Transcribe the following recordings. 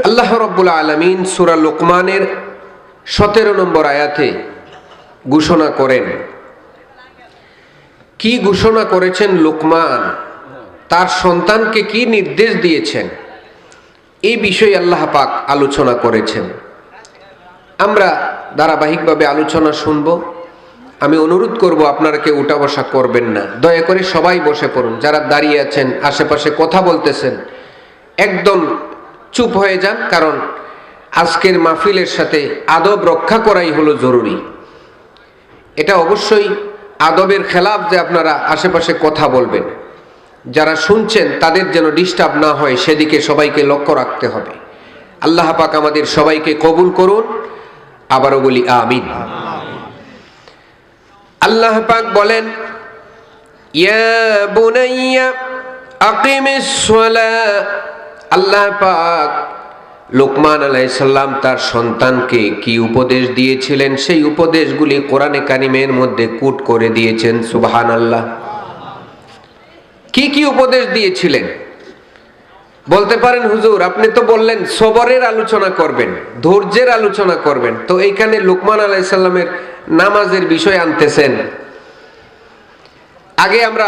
আল্লাহ রাব্বুল আলামিন সূরা লুকমানের 17 নম্বর আয়াতে ঘোষণা করেন। কি ঘোষণা করেছেন লুকমান, তার সন্তানকে কি নির্দেশ দিয়েছেন, এই বিষয়ে আল্লাহ পাক আলোচনা করেছেন। আমরা ধারাবাহিকভাবে আলোচনা শুনব। আমি অনুরোধ করব আপনারা কেউ উঠা বসা করবেন না, দয়া করে সবাই বসে পড়ুন। যারা দাঁড়িয়ে আছেন, আশেপাশে কথা বলতেছেন, একদম চুপ হয়ে যান, কারণ আজকের মাহফিলের সাথে আদব রক্ষা করাই হলো জরুরি। এটা অবশ্যই আদবের খেলাফ যে আপনারা আশেপাশে কথা বলবেন। যারা শুনছেন তাদের যেন ডিস্টার্ব না হয়, সেদিকে সবাইকে লক্ষ্য রাখতে হবে। আল্লাহ পাক আমাদের সবাইকে কবুল করুন। আবারও বলি আমিন। আল্লাহ পাক বলেন, ইয়া বুনাইয়া আকিমিস সালাহ। আল্লাহ পাক লুকমান আলাইহিস সালাম তার সন্তানকে কি উপদেশ দিয়েছিলেন, সেই উপদেশগুলি কোরআনে কারিমের মধ্যে কোট করে দিয়েছেন। সুবহানাল্লাহ। কি কি উপদেশ দিয়েছিলেন? বলতে পারেন, হুজুর আপনি তো বললেন সবরের আলোচনা করবেন, ধৈর্যের আলোচনা করবেন, তো এইখানে লুকমান আলাইহিস সালামের নামাজের বিষয় আনতেছেন। আগে আমরা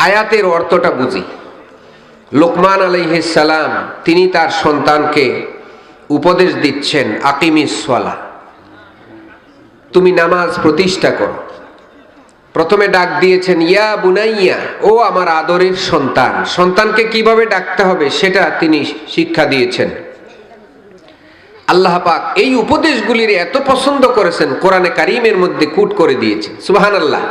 আয়াতের অর্থটা বুঝি। লুকমান আলাইহিস সালাম তিনি তার সন্তানকে উপদেশ দিচ্ছেন, আকিমিস সালাহ, তুমি নামাজ প্রতিষ্ঠা করো। প্রথমে ডাক দিয়েছেন ইয়া বুনাইয়া, ও আমার আদরের সন্তান। সন্তানকে কিভাবে ডাকতে হবে সেটা তিনি শিক্ষা দিয়েছেন। আল্লাহ পাক এই উপদেশগুলির এত পছন্দ করেছেন, কোরআনে কারিমের মধ্যে কোট করে দিয়েছেন। সুবহানাল্লাহ।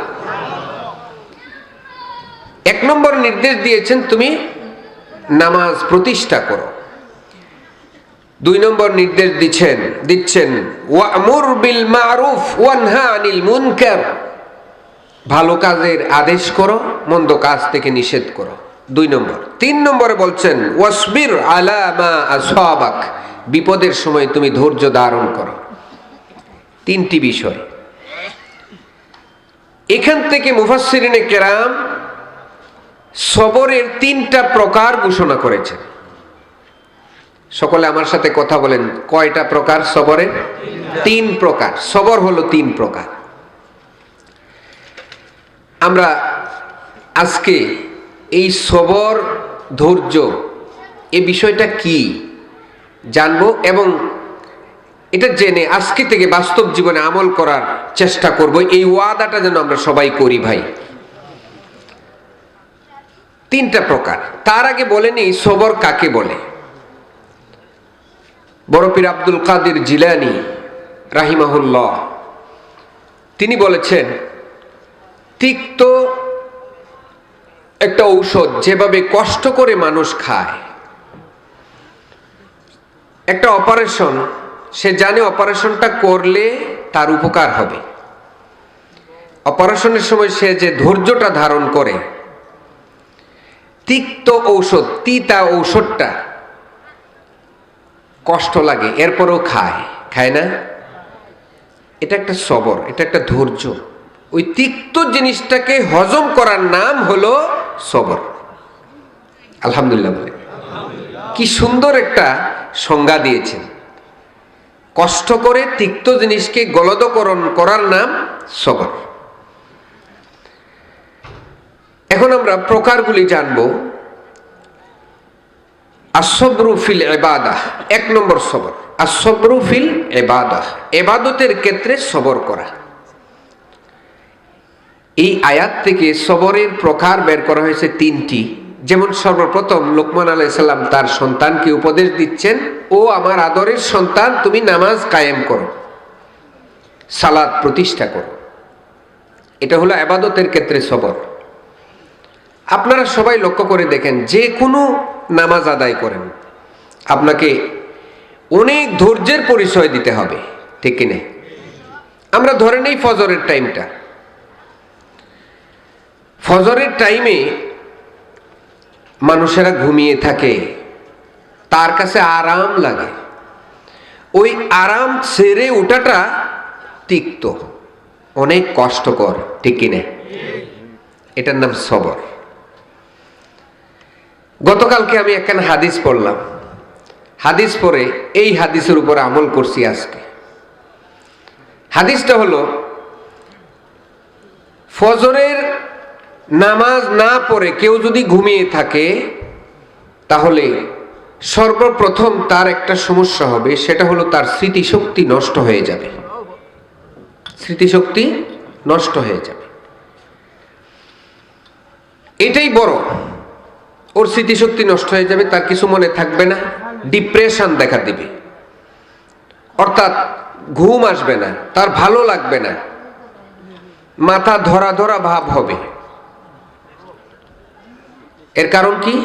এক নম্বর নির্দেশ দিয়েছেন, তুমি নামাজ প্রতিষ্ঠা করো। দুই নম্বর নির্দেশ দিচ্ছেন ওয়া'মুর বিল মা'রুফ ওয়ানহা আনিল মুনকার, ভালো কাজের আদেশ করো, মন্দ কাজ থেকে নিষেধ করো। দুই নম্বর। তিন নম্বরে বলছেন ওয়াসবির আলা মা আসাবাক, বিপদের সময় তুমি ধৈর্য ধারণ করো। তিনটি বিষয়। এখান থেকে মুফাসসিরিনে কেরাম সবরের তিনটা প্রকার ঘোষণা করেছেন। সকলে আমার সাথে কথা বলেন, কয়টা প্রকার সবরের? তিন প্রকার। সবর হলো তিন প্রকার। আমরা আজকে এই সবর, ধৈর্য, এই বিষয়টা কি জানবো এবং এটা জেনে আজকে থেকে বাস্তব জীবনে আমল করার চেষ্টা করব। এই ওয়াদাটা যেন আমরা সবাই করি ভাই। তিনটা প্রকার। তার আগে বলেনি সবর কাকে বলে। বড় পীর আব্দুল কাদের জিলানী রাহিমাহুল্লাহ তিনি বলেছেন, তিক্ত একটা ঔষধ যেভাবে কষ্ট করে মানুষ খায়। একটা অপারেশন, সে জানে অপারেশনটা করলে তার উপকার হবে। অপারেশনের সময় সে যে ধৈর্যটা ধারণ করে, তিক্ত ঔষধ, তিতা ঔষধটা কষ্ট লাগে, এরপরও খায় না? এটা একটা সবর, এটা একটা ধৈর্য। ওই তিক্ত জিনিসটাকে হজম করার নাম হলো সবর। আলহামদুলিল্লাহ বলে কি সুন্দর একটা সংজ্ঞা দিয়েছেন। কষ্ট করে তিক্ত জিনিসকে গলদকরণ করার নাম সবর। এখন আমরা প্রকারগুলি জানবো। আসবরু ফিল ইবাদাহ, এক নম্বর সবর। আসবরু ফিল ইবাদাহ, ইবাদতের ক্ষেত্রে সবর করা। এই আয়াত থেকে সবরের প্রকার বের করা হয়েছে তিনটি। যেমন সর্বপ্রথম লুকমান আলাইহিস সালাম তার সন্তানকে উপদেশ দিচ্ছেন, ও আমার আদরের সন্তান, তুমি নামাজ কায়েম করো, সালাত প্রতিষ্ঠা করো। এটা হলো ইবাদতের ক্ষেত্রে সবর। আপনারা সবাই লক্ষ্য করে দেখেন, যে কোনো নামাজ আদায় করেন আপনাকে অনেক ধৈর্যের পরিচয় দিতে হবে, ঠিক কিনা? আমরা ধরে নেই ফজরের টাইমটা। ফজরের টাইমে মানুষেরা ঘুমিয়ে থাকে, তার কাছে আরাম লাগে। ওই আরাম ছেড়ে ওঠাটা তিক্ত, অনেক কষ্টকর, ঠিক কিনা? এটার নাম সবর। গতকালকে আমি একখানা হাদিস পড়লাম। হাদিস পড়ে এই হাদিসের উপর আমল করছি আজকে। হাদিসটা হলো, ফজরের নামাজ না পড়ে কেউ যদি ঘুমিয়ে থাকে তাহলে সর্বপ্রথম তার একটা সমস্যা হবে, সেটা হলো তার স্মৃতিশক্তি নষ্ট হয়ে যাবে। স্মৃতিশক্তি নষ্ট হয়ে যাবে, এটাই বড়। ওর স্মৃতিশক্তি নষ্ট হয়ে যাবে, তার কিছু মনে থাকবে না, ডিপ্রেশন দেখা দিবে, অর্থাৎ ঘুম আসবে না, তার ভালো লাগবে না, মাথা ধরা ধরা ভাব হবে। এর কারণ কি?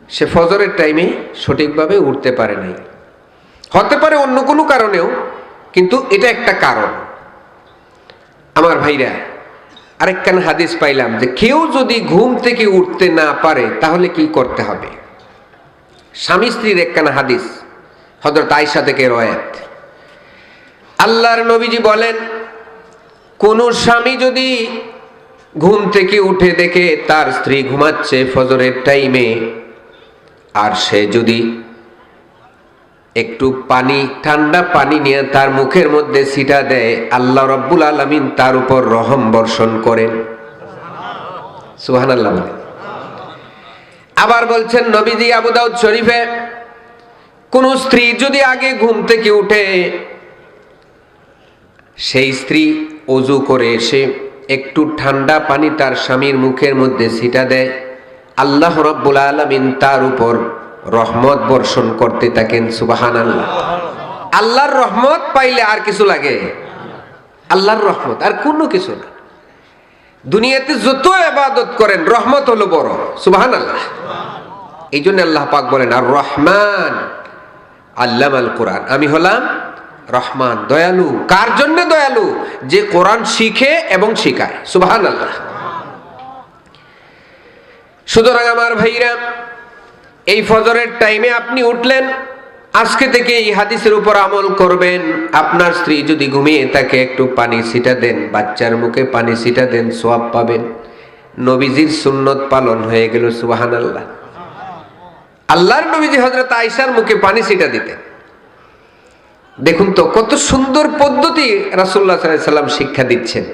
সে ফজরের টাইমে সঠিকভাবে উঠতে পারে নাই। হতে পারে অন্য কোনো কারণেও, কিন্তু এটা একটা কারণ। আমার ভাইরা, আরেকখান হাদিস পাইলাম যে কেউ যদি ঘুম থেকে উঠতে না পারে তাহলে কি করতে হবে। স্বামী স্ত্রীর একখানা হাদিস, হযরত আয়েশা থেকে রওয়ায়াত। আল্লাহর নবীজি বলেন, কোন স্বামী যদি ঘুম থেকে উঠে দেখে তার স্ত্রী ঘুমাচ্ছে ফজরের টাইমে, আর সে যদি একটু পানি, ঠান্ডা পানি নিয়ে তার মুখের মধ্যে ছিটা দেয়, আল্লাহ রাব্বুল আলামিন তার উপর রহম বর্ষণ করেন। সুবহানাল্লাহ। আবার বলছেন নবীজি আবু দাউদ শরীফে, কোন স্ত্রী যদি আগে ঘুম থেকে উঠে, সেই স্ত্রী ওযু করে এসে একটু ঠান্ডা পানি তার স্বামীর মুখের মধ্যে ছিটা দেয়, আল্লাহ রাব্বুল আলামিন তার উপর রহমত বর্ষণ করতে থাকেন। সুবহানাল্লাহ। আল্লাহর রহমত পাইলে আর কিছু লাগে? আল্লাহর রহমত, আর কোনো কিছু না। দুনিয়াতে যত ইবাদত করেন, রহমত হলো বড়। সুবহানাল্লাহ। এই জন্য আল্লাহ পাক বলেন, আর রহমান আল্লামাল কোরআন, আমি হলাম রহমান, দয়ালু। কার জন্য দয়ালু? যে কোরআন শিখে এবং শিখায়। সুবহানাল্লাহ। সুতরাং আমার ভাইরা, এই ফজরের টাইমে আপনি উঠলেন, আজকে থেকে এই হাদিসের উপর আমল করবেন। আপনার স্ত্রী যদি ঘুমিয়ে থাকে, একটু পানি ছিটা দেন, বাচ্চার মুখে পানি ছিটা দেন, সওয়াব পাবেন। নবীজির সুন্নত পালন হয়ে গেল। সুবহানাল্লাহ। আল্লাহর নবীজি হযরত আয়েশার মুখে পানি ছিটা দিতেন। দেখুন তো কত সুন্দর পদ্ধতি রাসূলুল্লাহ সাল্লাল্লাহু আলাইহি সাল্লাম শিক্ষা দিচ্ছেন।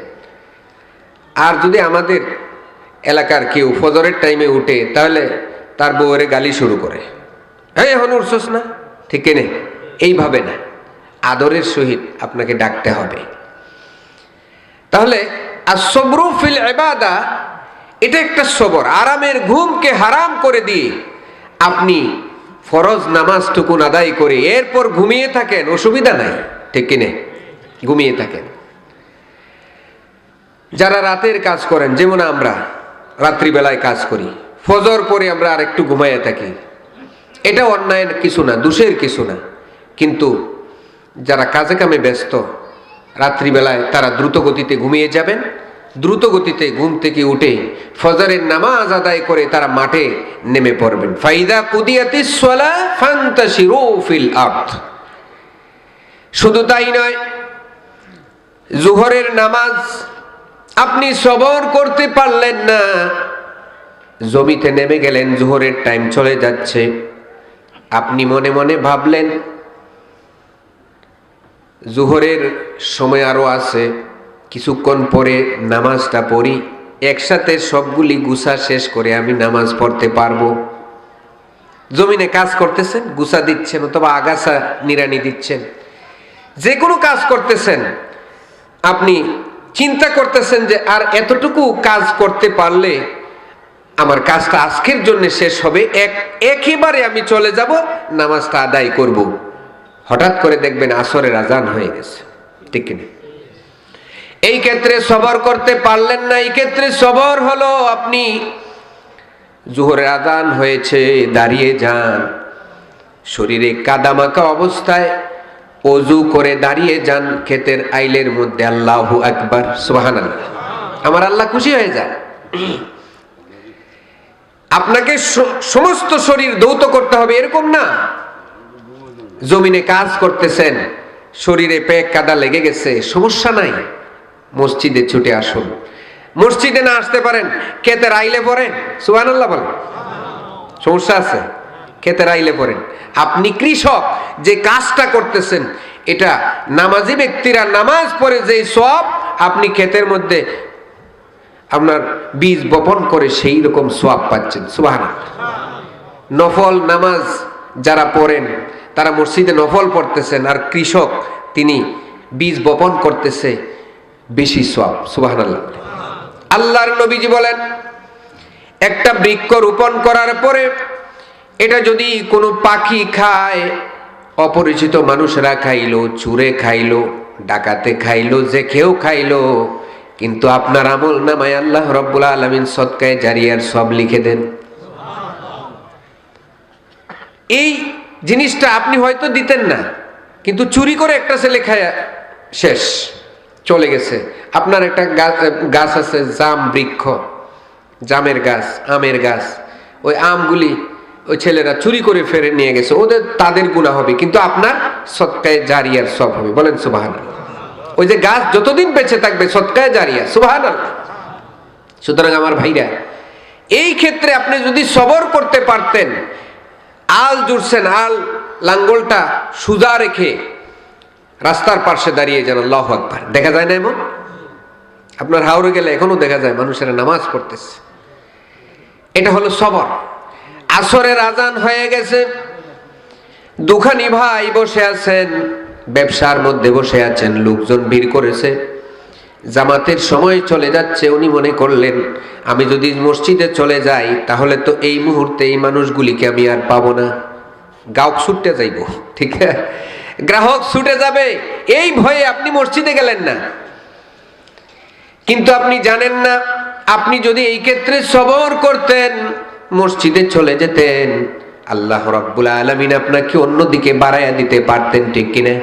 আর যদি আমাদের এলাকার কেউ ফজরের টাইমে উঠে, তাহলে তার বউরে গালি শুরু করে, এই এখন উঠছস না, ঠিক নেই, এইভাবে না, আদরের সহিত আপনাকে ডাকতে হবে। তাহলে as-sabru fil ইবাদা, এটা একটা সবর। আরামের ঘুমকে হারাম করে দিয়ে আপনি ফরজ নামাজটুকুন আদায় করে এরপর ঘুমিয়ে থাকেন, অসুবিধা নাই, ঠিক কিনে ঘুমিয়ে থাকেন। যারা রাতের কাজ করেন, যেমন আমরা রাত্রিবেলায় কাজ করি, ফজর পরে আমরা আর একটু ঘুমাইয়া থাকি, এটা অন্যায়ের কিছু না, দোষের কিছু না। কিন্তু যারা কাজে কামে ব্যস্ত, রাত্রিবেলায় তারা দ্রুত গতিতে ঘুমিয়ে যাবেন। দ্রুত গতিতে ঘুম থেকে উঠে ফজরের নামাজ আদায় করে তারা মাঠে নেমে পড়বেন। ফাইদা কুদিয়াতিস সালাহ ফান্তাশিরু ফিল আরদ। শুধু তাই নয়, জোহরের নামাজ আপনি সবর করতে পারলেন না, জমিতে নেমে গেলেন, জোহরের টাইম চলে যাচ্ছে, আপনি মনে মনে ভাবলেন জোহরের সময় আরো আছে, কিছুক্ষণ পরে নামাজটা পড়ি, একসাথে সবগুলি গুছা শেষ করে আমি নামাজ পড়তে পারবো। জমিনে কাজ করতেছেন, গুছা দিচ্ছেন, অথবা আগাছা নিড়ানি দিচ্ছেন, যে কোনো কাজ করতেছেন, আপনি চিন্তা করতেছেন যে আর এতটুকু কাজ করতে পারলে আমার কাজটা আজকের জন্য শেষ হবে, একেবারে আমি চলে যাব, নামাজটা আদায় করব। হঠাৎ করে দেখবেন আসরের আজান হয়ে গেছে, ঠিক কিনা? এই ক্ষেত্রে সবর করতে পারলেন না। এই ক্ষেত্রে সবর হলো, আপনি জোহরের আজান হয়েছে, দাঁড়িয়ে যান, শরীরে কাদামাকা অবস্থায় ওযু করে দাঁড়িয়ে যান ক্ষেতের আইলের মধ্যে, আল্লাহু আকবার, সুবহানাল্লাহ। আমার আল্লাহ খুশি হয়ে যায়। আপনাকে সমস্ত শরীর ধৌত করতে হবে এরকম না। জমিনে কাজ করতেছেন, শরীরে পেক কাদা লেগে গেছে, সমস্যা নাই, মসজিদে ছুটে আসুন। মসজিদে না আসতে পারেন, ক্ষেতের আইলে পড়েন, সুবহানাল্লাহ বলেন, সমস্যা আছে? ক্ষেতের আইলে পড়েন। আপনি কৃষক, যে কাজটা করতেছেন এটা নামাজি ব্যক্তিরা নামাজ পড়ে যেই সওয়াব, আপনি ক্ষেতের মধ্যে আপনার বীজ বপন করে সেই রকম সওয়াব পাচ্ছেন। সুবহানাল্লাহ। নফল নামাজ যারা পড়েন তারা মসজিদে নফল পড়তেছেন, আর কৃষক তিনি বীজ বপন করতেছে, বেশি সওয়াব। সুবহানাল্লাহ। আল্লাহর নবীজি বলেন, একটা বৃক্ষ রোপণ করার পরে এটা যদি কোনো পাখি খায়, অপরিচিত মানুষরা খাইলো, চুরে খাইলো, ডাকাতে খাইলো, যে কেউ খাইলো, কিন্তু আপনার আমল নামায় আল্লাহ রাব্বুল আলামিন সদকায়ে জারিয়ার সব লিখে দেন। এই জিনিসটা আপনি হয়তো দিতেন না, কিন্তু চুরি করে একটা ছেলে খায়া শেষ, চলে গেছে। আপনার একটা গাছ আছে, জাম বৃক্ষ, জামের গাছ, আমের গাছ, ওই আমগুলি ওই ছেলেরা চুরি করে ফেরে নিয়ে গেছে, তাদের গুনাহ হবে, কিন্তু আপনার সদকায়ে জারিয়ার সব হবে। বলেন সুবহানাল্লাহ। ওই যে গাছ যতদিন বেঁচে থাকবে সদকায়ে জারিয়া। সুবহানাল্লাহ। সুতরাং আমার ভাইরা, এই ক্ষেত্রে আপনি যদি সবর করতে পারতেন, আল জুড়ছেন, আল লাঙ্গলটা সুজা রেখে রাস্তার পাশে দাঁড়িয়ে যেন আল্লাহু আকবার, দেখা যায় না এমন? আপনার হাওড়ে গেলে এখনো দেখা যায় মানুষেরা নামাজ পড়তেছে। এটা হলো সবর। আসরের আজান হয়ে গেছে, দোকানি ভাই বসে আছেন, ব্যবসার মধ্যে বসে আছেন, লোকজন ভিড় করেছে, জামাতের সময় চলে যাচ্ছে। উনি মনে করলেন, আমি যদি মসজিদে চলে যাই তাহলে তো এই মুহূর্তে এই মানুষগুলিকে আমি আর পাবো না, গাহক ছুটে যাইব, ঠিক আছে, গ্রাহক ছুটে যাবে, এই ভয়ে আপনি মসজিদে গেলেন না। কিন্তু আপনি জানেন না, আপনি যদি এই ক্ষেত্রে সবর করতেন, মসজিদে চলে যেতেন, আল্লাহ রাব্বুল আলামিন আপনাকে অন্যদিকে বাড়াইয়া দিতে পারতেন, ঠিক কিনা?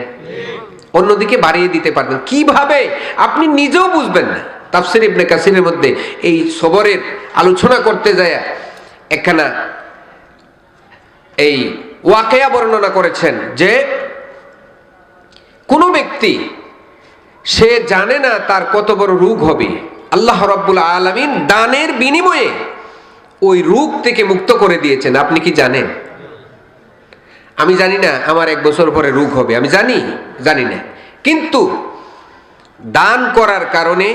অন্যদিকে বাড়িয়ে দিতে পারতেন। কিভাবে আপনি নিজেও বুঝবেন না। তাফসীর ইবনে কাসিরের মধ্যে এই সবরের আলোচনা করতে যায় একখানা এই ওয়াকিয়া বর্ণনা করেছেন যে কোন ব্যক্তি, সে জানে না তার কত বড় রোগ হবে, আল্লাহ রাব্বুল আলামিন দানের বিনিময়ে ওই রোগ থেকে মুক্ত করে দিয়েছেন। আপনি কি জানেন? আমি জানি না আমার 1 বছর পরে রোগ হবে, আমি জানি না, কিন্তু দান করার কারণে,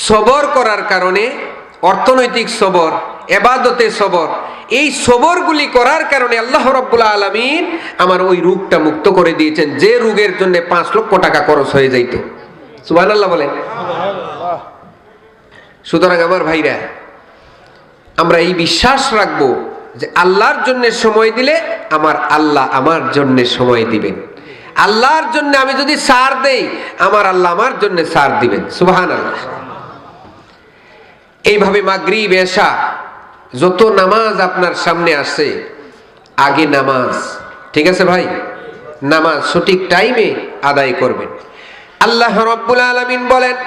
সবর করার কারণে, অর্থনৈতিক সবর, ইবাদতে সবর, এই সবরগুলি করার কারণে আল্লাহ রাব্বুল আলামিন আমার ওই রোগটা মুক্ত করে দিয়েছেন, যে রোগের জন্য 5 লক্ষ টাকা খরচ হয়ে যাইত। সুবহানাল্লাহ বলেন। সুতরাং আমার ভাইরা, আমরা এই বিশ্বাস রাখবো যে আল্লাহর জন্য সময় দিলে আমার আল্লাহ আমার জন্য সময় দিবেন। আল্লাহর জন্য আমি যদি ছাড় দেই, আমার আল্লাহ আমার জন্য ছাড় দিবেন। সুবহানাল্লাহ। এইভাবে মাগরিব, এশা, যত নামাজ আপনার সামনে আসে, আগে নামাজ, ঠিক আছে ভাই, নামাজ সঠিক টাইমে আদায় করবেন। আল্লাহ রাব্বুল আলামিন বলেন,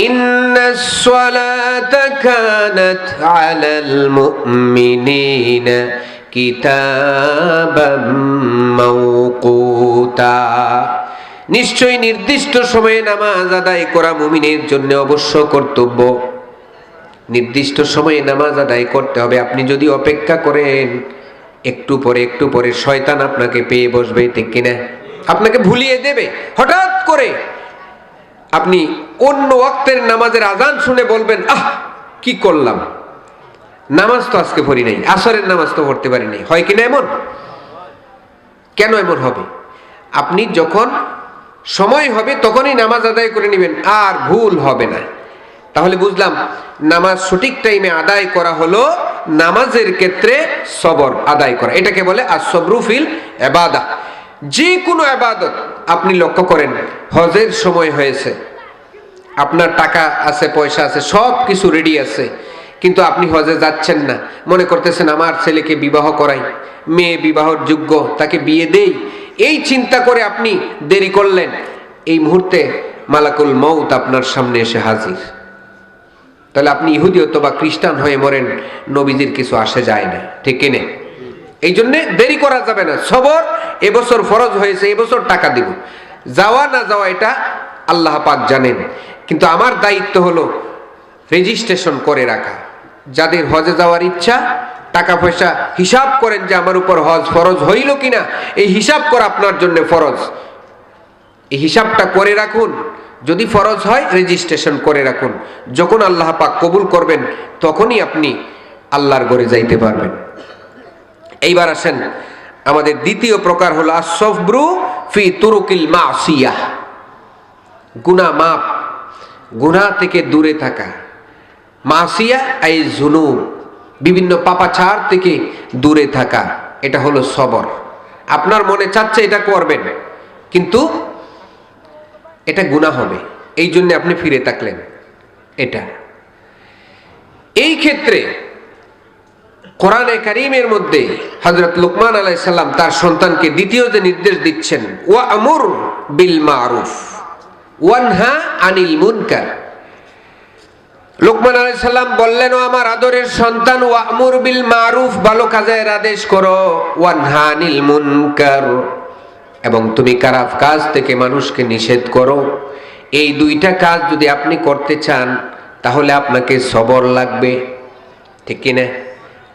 ইন্নাস সালাতা কানাত আলাল মুমিনিনা কিতাবাম মাওকুতা, নিশ্চয়ই নির্দিষ্ট সময়ে নামাজ আদায় করা মুমিনের জন্য অবশ্য কর্তব্য। নির্দিষ্ট সময়ে নামাজ আদায় করতে হবে। আপনি যদি অপেক্ষা করেন, একটু পরে শয়তান আপনাকে পেয়ে বসবে, ঠিক কিনা? আপনাকে ভুলিয়ে দেবে। হঠাৎ করে আপনি অন্য ওয়াক্তের নামাজের আজান শুনে বলবেন, কি করলাম, নামাজ তো আজকে পড়ি নাই, আসরের নামাজ তো পড়তে পারি নাই। হয় কিনা এমন? কেন এমন হবে? আপনি যখন সময় হবে তখনই নামাজ আদায় করে নেবেন, আর ভুল হবে না। তাহলে বুঝলাম, নামাজ সঠিক টাইমে আদায় করা হলো নামাজের ক্ষেত্রে সবর আদায় করা। এটাকে বলে as-sabru fil ইবাদাহ। যে কোনো ইবাদত আপনি লক্ষ্য করেন, হজের সময় হয়েছে, আপনার টাকা আছে, পয়সা আছে, সব কিছু রেডি আছে, কিন্তু আপনি হজে যাচ্ছেন না। মনে করতেছেন আমার ছেলেকে বিবাহ করাই, মেয়ে বিবাহর যোগ্য, তাকে বিয়ে দেই, এই চিন্তা করে আপনি দেরি করলেন। এই মুহূর্তে মালাকুল মউত আপনার সামনে এসে হাজির। তাহলে আপনি ইহুদি অথবা খ্রিস্টান হয়ে মরেন, নবীজির কিছু আসে যায় না, ঠিক কিনে? এই জন্যে দেরি করা যাবে না। সবর, এবছর ফরজ হয়েছে, এবছর টাকা দিব, যাওয়া না যাওয়া এটা আল্লাহ পাক জানেন, কিন্তু আমার দায়িত্ব হলো রেজিস্ট্রেশন করে রাখা। যাদের হজে যাওয়ার ইচ্ছা টাকা পয়সা হিসাব করেন যে আমার উপর হজ ফরজ হইল কিনা, এই হিসাব করা আপনার জন্য ফরজ। এই হিসাবটা করে রাখুন, যদি ফরজ হয় রেজিস্ট্রেশন করে রাখুন, যখন আল্লাহ পাক কবুল করবেন তখনই আপনি আল্লাহর ঘরে যাইতে পারবেন। এইবার আসেন, আমাদের দ্বিতীয় প্রকার হলো আসসবরু ফি তুরুকিল মাসিয়াহ, গুনাহ মাপ, গুনাহ থেকে দূরে থাকা। মাসিয়া আই জুনুব, বিভিন্ন পাপাচার থেকে দূরে থাকা, এটা হলো সবর। আপনার মনে চাচ্ছে এটা করবেন, কিন্তু এটা গুনাহ হবে, এই জন্য আপনি ফিরে তাকলেন। এটা এই ক্ষেত্রে কোরআনে কারীমের মধ্যে হযরত লুকমান আলাইহিস সালাম তার সন্তানকে দ্বিতীয় যে নির্দেশ দিচ্ছেন, ওয়া আমুর বিল মারুফ ওয়ানহা আনিল মুনকার। লুকমান আলাইহিস সালাম বললেন, ও আমার আদরের সন্তান, ওয়া আমুর বিল মারুফ, ভালো কাজের আদেশ করো, ওয়ানহা আনিল মুনকার, এবং তুমি খারাপ কাজ থেকে মানুষকে নিষেধ করো। এই দুইটা কাজ যদি আপনি করতে চান তাহলে আপনাকে সবর লাগবে, ঠিক কিনা?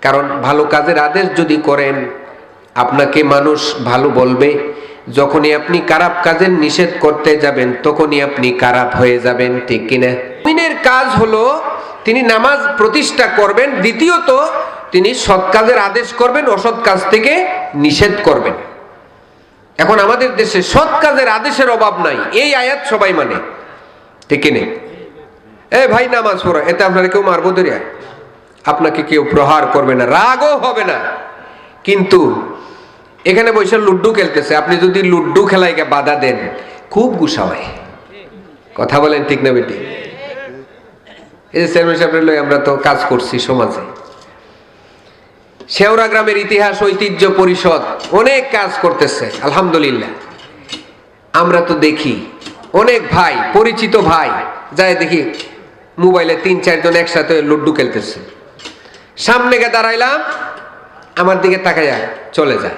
কারণ ভালো কাজের আদেশ যদি করেন আপনাকে মানুষ ভালো বলবে, যখনই আপনি খারাপ কাজের নিষেধ করতে যাবেন তখনই আপনি খারাপ হয়ে যাবেন, ঠিক কিনা? মুমিনের কাজ হলো তিনি নামাজ প্রতিষ্ঠা করবেন, দ্বিতীয়ত তিনি সৎ কাজের আদেশ করবেন, অসৎ কাজ থেকে নিষেধ করবেন। এখন আমাদের দেশে সৎ কাজের আদেশের অভাব নাই, এই আয়াত সবাই মানে, ঠিক কিনা? এ ভাই নামাজ পড়ো, এতে আপনারা কেউ মারবো ধরিয়া, আপনাকে কেউ প্রহার করবে না, রাগও হবে না। কিন্তু এখানে বসে লুড্ডু খেলতেছে, আপনি যদি লুড্ডু খেলাইকে বাধা দেন খুব গুসা হয়। কথা বলেন ঠিক না বেটি? এই যে চেয়ারম্যান সাহেবের লই আমরা তো কাজ করছি সমাজে, শেওড়া গ্রামের ইতিহাস ঐতিহ্য পরিষদ অনেক কাজ করতেছে আলহামদুলিল্লাহ। আমরা তো দেখি অনেক ভাই, পরিচিত ভাই, যায় দেখি মোবাইলে 3-4 জন একসাথে লুড্ডু খেলতেছে, সামনে গিয়ে দাঁড়াইলাম, আমার দিকে তাকাইয়া চলে যায়।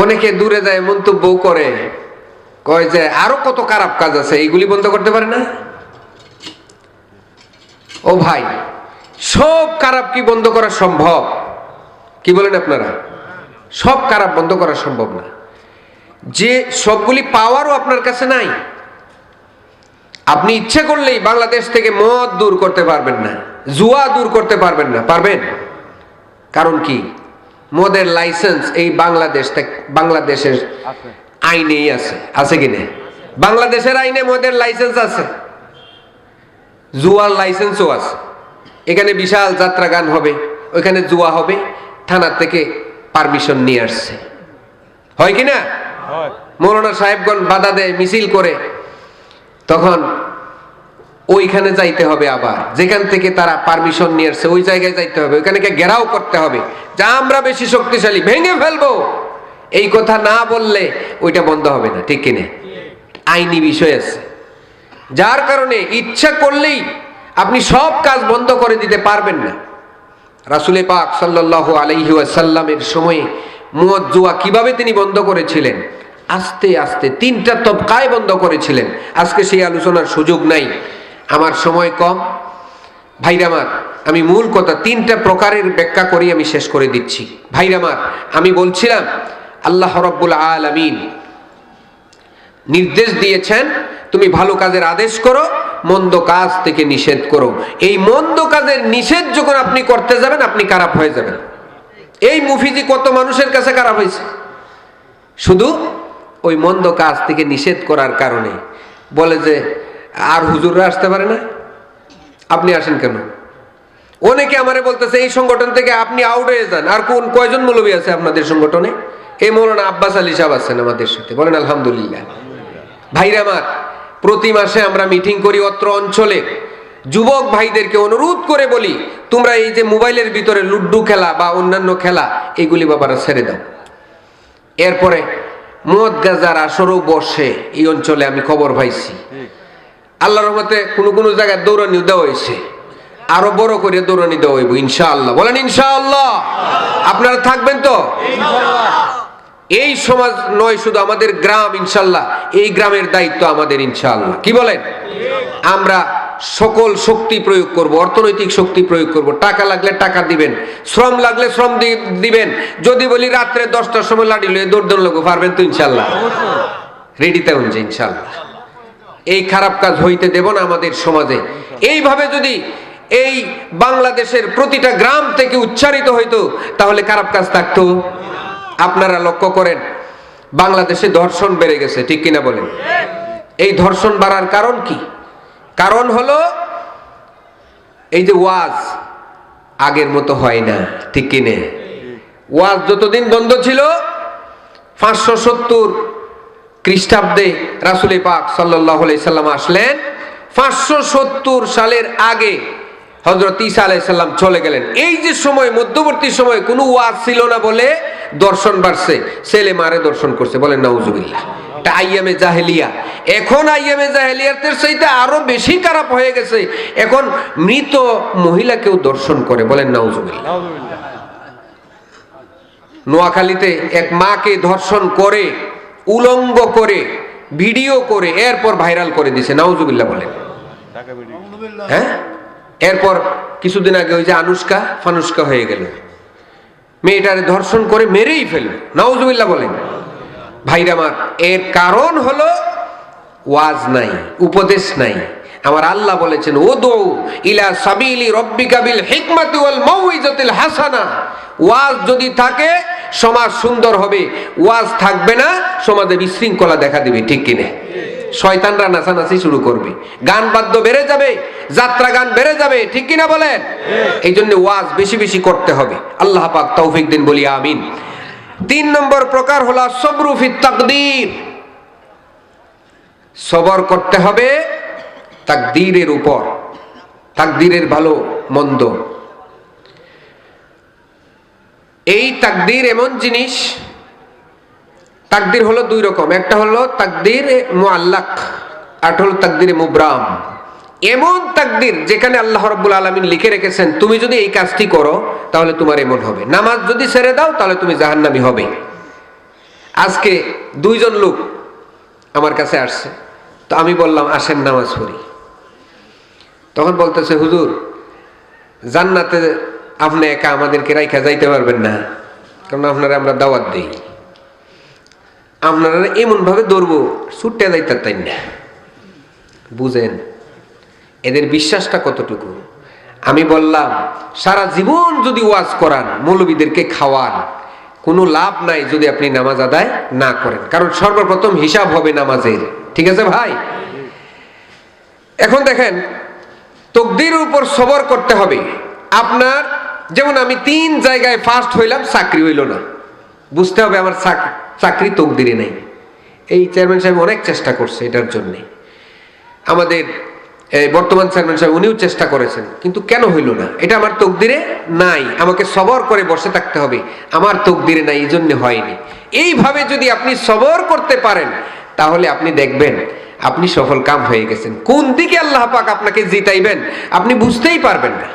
অনেকে দূরে যায় মন্তব্য করে, কয় যে আরো কত খারাপ কাজ আছে, এইগুলি বন্ধ করতে পারে না। ও ভাই, সব খারাপ কি বন্ধ করা সম্ভব? কি বলেন আপনারা? সব খারাপ বন্ধ করা সম্ভব না, যে সবগুলি পাওয়ারও আপনার কাছে নাই। আপনি ইচ্ছে করলেই বাংলাদেশ থেকে মদ দূর করতে পারবেন না, জুয়া দূর করতে পারবেন না। পারবেন? কারণ কি? মদের লাইসেন্স এই বাংলাদেশের আইনেই আছে, আছে কিনা? বাংলাদেশের আইনে মদের লাইসেন্স আছে, জুয়ার লাইসেন্সও আছে। এখানে বিশাল যাত্রা গান হবে, ওইখানে জুয়া হবে, থানা থেকে পারমিশন নিয়ে আসছে, হয় কিনা? মৌলানা সাহেবগণ বাধা দেয়, মিছিল করে, তখন ওইখানে যাইতে হবে, আবার যেখান থেকে তারা পারমিশন নিয়ে আসছে ওই জায়গায় যাইতে হবে, ওইখানে ঘেরাও করতে হবে, যা আমরা বেশি শক্তিশালী, ভেঙে ফেলবো। এই কথা না বললে ওইটা বন্ধ হবে না, ঠিক কিনা? আইনি বিষয় আছে, যার কারণে ইচ্ছা করলেই আপনি সব কাজ বন্ধ করে দিতে পারবেন না। রাসূল পাক সাল্লাল্লাহু আলাইহি ওয়াসাল্লামের সময়ে মদ জুয়া কিভাবে তিনি বন্ধ করেছিলেন? আস্তে আস্তে 3টা তবকায় বন্ধ করেছিলেন। আজকে সেই আলোচনার সুযোগ নাই, আমার সময় কম। ভাইরামার, আমি মূল কথা 3টা প্রকারের ব্যাখ্যা করি, আমি শেষ করে দিচ্ছি। ভাইরামার, আমি বলছিলাম আল্লাহ রাব্বুল আলামিন নির্দেশ দিয়েছেন তুমি ভালো কাজের আদেশ করো, মন্দ কাজ থেকে নিষেধ করো। এই মন্দ কাজের নিষেধ যখন আপনি করতে যাবেন আপনি খারাপ হয়ে যাবেন। এই মুফিজি কত মানুষের কাছে খারাপ হয়েছে শুধু ওই মন্দ কাজ থেকে নিষেধ করার কারণে। বলে যে আর হুজুররা আসতে পারে না, আপনি আসেন কেন? অনেকে আমারে বলতেছে এই সংগঠন থেকে আপনি আউট হয়ে যান। আর কয়জন মৌলবী আছে আপনাদের সংগঠনে? এই মৌলানা আব্বাস আলী সাহেব আছেন আমাদের সাথে, বলেন আলহামদুলিল্লাহ। ভাইরা আমার, প্রতি মাসে আমরা মিটিং করি অত্র অঞ্চলে। যুবক ভাইদেরকে অনুরোধ করে বলি, তোমরা এই যে মোবাইলের ভিতরে লুড্ডু খেলা বা অন্যান্য খেলা, এইগুলি বাবারা ছেড়ে দাও। এরপরে মদ গাজার আসরও বসে এই অঞ্চলে, আমি খবর পাইছি। আল্লাহর রহমতে কোনো কোনো জায়গায় দৌড়ানি দেওয়া হয়েছে, আরো বড় করে দৌড়ানি দেওয়া হইব ইনশাআল্লাহ। বলেন ইনশাআল্লাহ। আপনারা থাকবেন তো? এই সমাজ নয়, শুধু আমাদের গ্রাম, ইনশাআল্লাহ এই গ্রামের দায়িত্ব আমাদের ইনশাআল্লাহ। কি বলেন? আমরা সকল শক্তি প্রয়োগ করব, অর্থনৈতিক শক্তি প্রয়োগ করব, টাকা লাগলে টাকা দিবেন, শ্রম লাগলে শ্রম দিবেন। যদি বলি রাত্রে 10টার সময় লাঠি লয়ে দৌড় লাগবো, পারবেন তো ইনশাল্লাহ? রেডিতে হচ্ছে ইনশাল্লাহ। এই খারাপ কাজ হইতে দেব না আমাদের সমাজে। এইভাবে যদি এই বাংলাদেশের প্রতিটা গ্রাম থেকে উচ্চারিত হইতো তাহলে খারাপ কাজ থাকতো? আপনারা লক্ষ্য করেন বাংলাদেশে ধর্ষণ বেড়ে গেছে, ঠিক কিনা বলেন? এই ধর্ষণ বাড়ার কারণ কি? কারণ হলো এই যে ওয়াজ আগের মতো হয় না, ঠিক কিনে? ওয়াজ যতদিন বন্ধ ছিল, 570 খ্রিস্টাব্দে রাসূল পাক সাল্লাল্লাহু আলাইহি সাল্লাম আসলেন। 570 সালের আগে হযরত ঈসা আলাইহিস সালাম চলে গেলেন। এই যে সময়, মধ্যবর্তী সময় কোনো ওয়াজ ছিল না বলে দর্শন বাড়ছে, ছেলে মারে দর্শন করছে, বলেন নাউজুবিল্লাহ। এটা আইয়ামে জাহেলিয়া। এখন আইয়ামে জাহেলিয়াতের চাইতে আরো বেশি খারাপ হয়ে গেছে। এখন মৃত মহিলাকেও দর্শন করে, বলেন নাউজুবিল্লাহ। নোয়াখালীতে এক মাকে ধর্ষণ করে, উলঙ্গ করে, ভিডিও করে, এরপর ভাইরাল করে দিছে, নাউজুবিল্লাহ বলেন। হ্যাঁ, এরপর কিছুদিন আগে ওই যে আনুষ্কা ফানুষ্কা হয়ে গেল, মেয়েটারে ধর্ষণ করে মেরেই ফেলল, নাউজুবিল্লাহ বলেন। ভাইরা আমার, এর কারণ হলো ওয়াজ নাই, উপদেশ নাই। আমার আল্লাহ বলেছেন, উদউ ইলা সাবিলি রাব্বিকা বিল হিকমাতি ওয়াল মাউইজাতিল হাসানা। ওয়াজ যদি থাকে সমাজ সুন্দর হবে, ওয়াজ থাকবে না সমাজে বিশৃঙ্খলা দেখা দিবে, ঠিক কিনা? শয়তানরা নাচানাচি শুরু করবে, গান বাদ্য বেড়ে যাবে, যাত্রা গান বেড়ে যাবে, ঠিক কিনা বলেন? এই জন্য ওয়াজ বেশি বেশি করতে হবে। আল্লাহ পাক তৌফিক দিন, বলি আমিন। 3 নম্বর প্রকার হলো সবরু ফি তাকদীর। সবর করতে হবে তাকদীরের উপর, তাকদীরের ভালো মন্দ। এই তাকদীর এমন জিনিস, তাকদীর হলো 2 রকম। একটা হলো তাকদীর মুআল্লাক, আর হলো তাকদীর মুবরাম। এমন তাকদীর যেখানে আল্লাহ রাব্বুল আলামিন লিখে রেখেছেন তুমি যদি এই কাজটি করো তাহলে তোমার এমন হবে, নামাজ যদি ছেড়ে দাও তাহলে তুমি জাহান্নামী হবে। আজকে 2 জন লোক আমার কাছে আসছে, তো আমি বললাম আসেন নামাজ পড়ি। তখন বলতেছে, হুজুর জান্নাতে আপনি একা আমাদেরকে রাইখা যাইতে পারবেন না, কারণ আপনারা আমরা দাওয়াত দেই, আপনারা এমন ভাবে ধরবো ছুটে যাইতে তাই না। বুঝেন এদের বিশ্বাসটা কতটুকু? আমি বললাম সারা জীবন যদি ওয়াজ করান, মৌলবীদেরকে খাওয়ান, কোনো লাভ নাই যদি আপনি নামাজ আদায় না করেন, কারণ সর্বপ্রথম হিসাব হবে নামাজের, ঠিক আছে ভাই? এখন দেখেন, তাকদীরের উপর সবর করতে হবে। আপনার যেমন আমি 3 জায়গায় ফার্স্ট হইলাম, চাকরি হইল না, বুঝতে হবে আমার চাকরি তাকদীরে নাই। এই চেয়ারম্যান সাহেব অনেক চেষ্টা করছে এটার জন্য, আমাদের বর্তমান চেয়ারম্যান সাহেব উনিও চেষ্টা করেছেন, কিন্তু কেন হইল না? এটা আমার তাকদীরে নাই, আমাকে সবর করে বসে থাকতে হবে, আমার তাকদীরে নাই, এই জন্য হয়নি। এইভাবে যদি আপনি সবর করতে পারেন তাহলে আপনি দেখবেন আপনি সফল কাম হয়ে গেছেন। কোন দিকে আল্লাহ পাক আপনাকে জিতাইবেন আপনি বুঝতেই পারবেন না।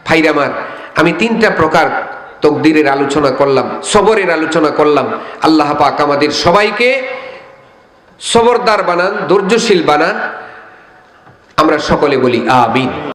ভাইরা আমার, আমি 3টা প্রকার তাকদীরের আলোচনা করলাম, সবরের আলোচনা করলাম। আল্লাহ পাক আমাদের সবাইকে সবরদার বানান, ধৈর্যশীল বানান। আমরা সকলে বলি আমিন।